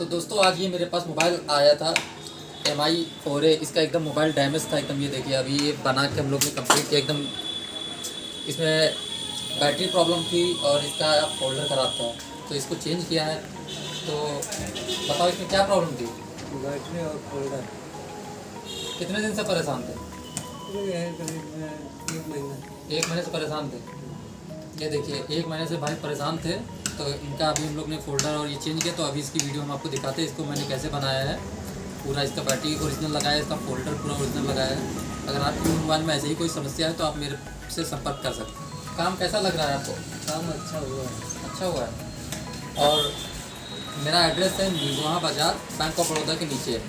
तो दोस्तों आज ये मेरे पास मोबाइल आया था MI 4A। इसका एकदम मोबाइल डैमेज था एकदम। ये देखिए अभी ये बना के हम लोग ने कंप्लीट किया एकदम। इसमें बैटरी प्रॉब्लम थी और इसका फोल्डर ख़राब था, तो इसको चेंज किया है। तो बताओ इसमें क्या प्रॉब्लम थी? बैटरी और फोल्डर। कितने दिन से परेशान थे? करीब 1 महीने से परेशान थे। ये देखिए 1 महीने से भाई परेशान थे। तो इनका अभी हम लोग ने फोल्डर और ये चेंज किया। तो अभी इसकी वीडियो हम आपको दिखाते हैं, इसको मैंने कैसे बनाया है। पूरा इसका बैटरी ओरिजिनल लगाया है, इसका फोल्डर पूरा ओरिजिनल लगाया है। अगर आपके मोबाइल में ऐसे ही कोई समस्या है तो आप मेरे से संपर्क कर सकते हैं। काम कैसा लग रहा है आपको? काम अच्छा हुआ है। अच्छा हुआ है। और मेरा एड्रेस है निगोहा बाज़ार, बैंक ऑफ बड़ौदा के नीचे है।